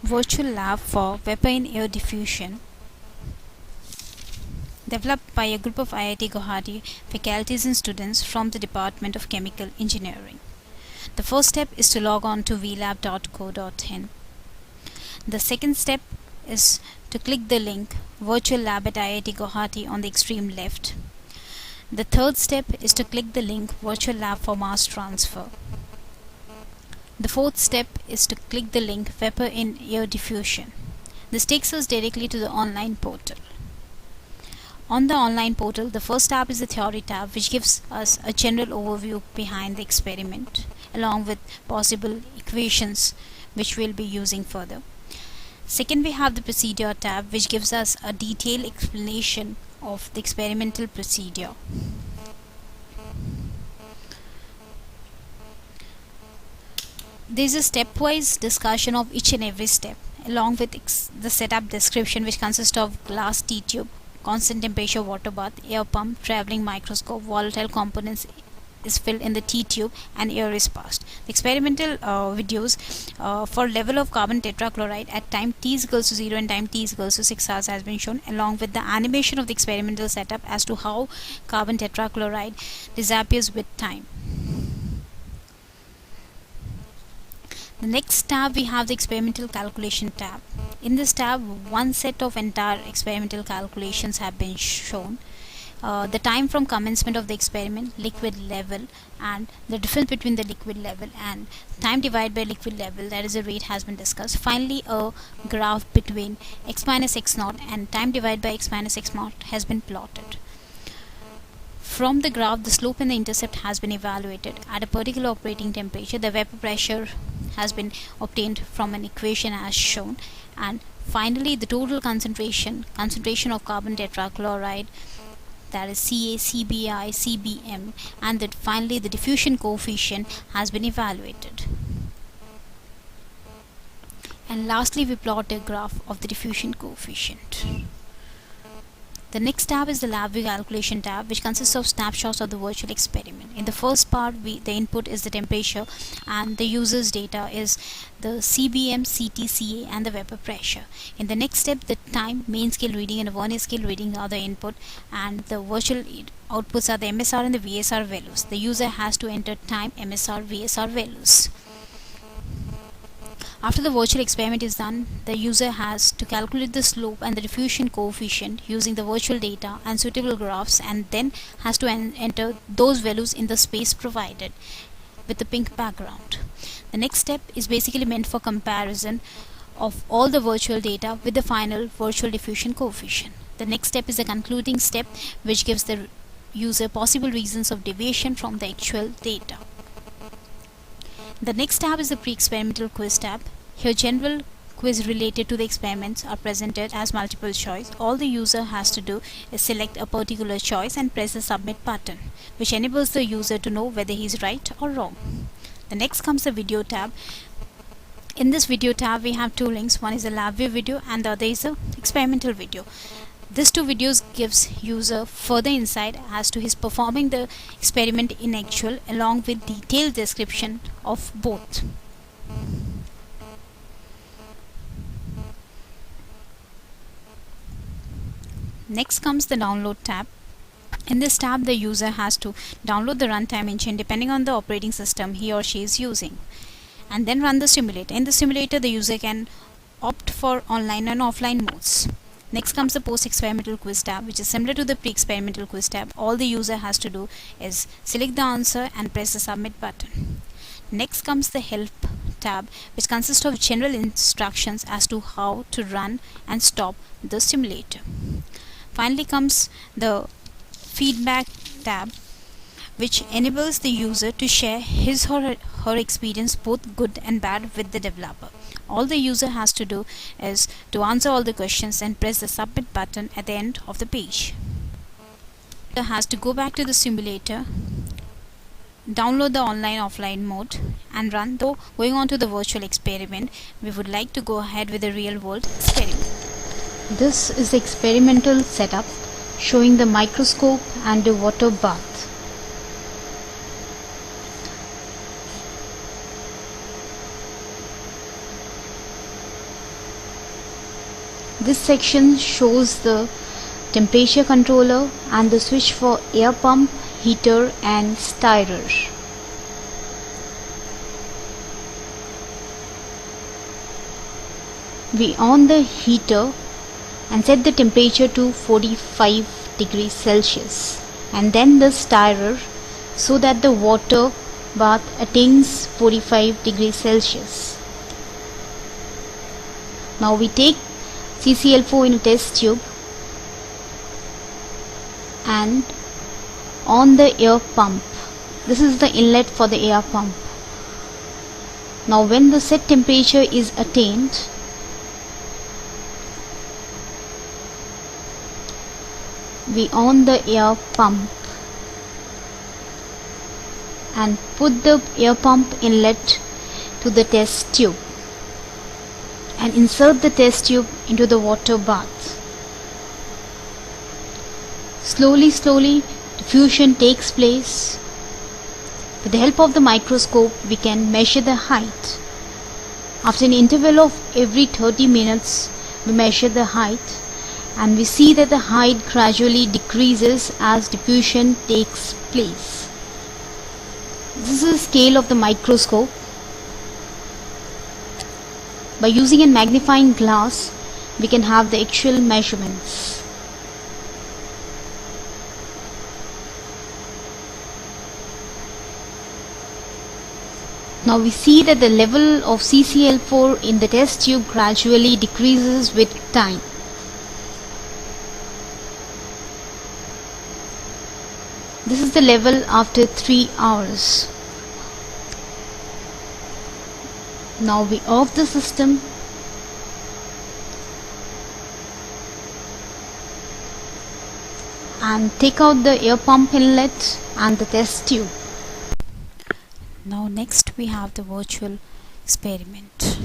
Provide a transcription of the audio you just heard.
virtual lab for vapor in air diffusion, developed by a group of IIT Guwahati faculties and students from the Department of Chemical Engineering. The first step is to log on to vlab.co.in. The second step is to click the link Virtual Lab at IIT Guwahati on the extreme left. The third step is to click the link Virtual Lab for Mass Transfer. The fourth step is to click the link Vapor in Air Diffusion. This takes us directly to the online portal. On the online portal, the first tab is the Theory tab, which gives us a general overview behind the experiment, along with possible equations which we'll be using further. Second, we have the Procedure tab, which gives us a detailed explanation of the experimental procedure. There is a stepwise discussion of each and every step, along with the setup description, which consists of glass T-tube, constant temperature water bath, air pump, traveling microscope, volatile components is filled in the T-tube, and air is passed. The experimental videos for level of carbon tetrachloride at time t is equals to 0 and time t is equals to 6 hours has been shown, along with the animation of the experimental setup as to how carbon tetrachloride disappears with time. The next tab, we have the Experimental Calculation tab. In this tab, one set of entire experimental calculations have been shown. The time from commencement of the experiment, liquid level, and the difference between the liquid level and time divided by liquid level, that is the rate, has been discussed. Finally, a graph between x minus x naught and time divided by x minus x naught has been plotted. From the graph, the slope and the intercept has been evaluated. At a particular operating temperature, the vapor pressure has been obtained from an equation as shown, and finally the total concentration of carbon tetrachloride, that is Ca, Cbi, Cbm, and that finally the diffusion coefficient has been evaluated. And lastly, we plot a graph of the diffusion coefficient. The next tab is the LabVIEW calculation tab, which consists of snapshots of the virtual experiment. In the first part, the input is the temperature, and the user's data is the CBM, CT, Ca, and the vapor pressure. In the next step, the time, main scale reading, and the vernier scale reading are the input, and the virtual outputs are the MSR and the VSR values. The user has to enter time, MSR, VSR values. After the virtual experiment is done, the user has to calculate the slope and the diffusion coefficient using the virtual data and suitable graphs, and then has to enter those values in the space provided with the pink background. The next step is basically meant for comparison of all the virtual data with the final virtual diffusion coefficient. The next step is the concluding step, which gives the user possible reasons of deviation from the actual data. The next tab is the pre-experimental quiz tab. Here, general quiz related to the experiments are presented as multiple choice. All the user has to do is select a particular choice and press the submit button, which enables the user to know whether he is right or wrong. The next comes the video tab. In this video tab, we have two links. One is a LabVIEW video and the other is a experimental video. These two videos gives user further insight as to his performing the experiment in actual, along with detailed description of both. Next comes the download tab. In this tab, the user has to download the runtime engine depending on the operating system he or she is using, and then run the simulator. In the simulator, the user can opt for online and offline modes. Next comes the post-experimental quiz tab, which is similar to the pre-experimental quiz tab. All the user has to do is select the answer and press the submit button. Next comes the help tab, which consists of general instructions as to how to run and stop the simulator. Finally comes the feedback tab, which enables the user to share his or her experience, both good and bad, with the developer. All the user has to do is to answer all the questions and press the submit button at the end of the page. The user has to go back to the simulator, download the online offline mode and run. Though going on to the virtual experiment, we would like to go ahead with the real world experiment. This is the experimental setup showing the microscope and the water bath. This section shows the temperature controller and the switch for air pump, heater and stirrer. We on the heater and set the temperature to 45 degrees Celsius, and then the stirrer so that the water bath attains 45 degrees Celsius. Now we take CCl4 in a test tube and on the air pump. This is the inlet for the air pump. Now when the set temperature is attained, we on the air pump and put the air pump inlet to the test tube and insert the test tube into the water bath. Slowly diffusion takes place. With the help of the microscope, we can measure the height. After an interval of every 30 minutes, we measure the height and we see that the height gradually decreases as diffusion takes place. This is the scale of the microscope. By using a magnifying glass, we can have the actual measurements. Now we see that the level of CCl4 in the test tube gradually decreases with time. This is the level after 3 hours. Now we off the system and take out the air pump inlet and the test tube. Now next we have the virtual experiment.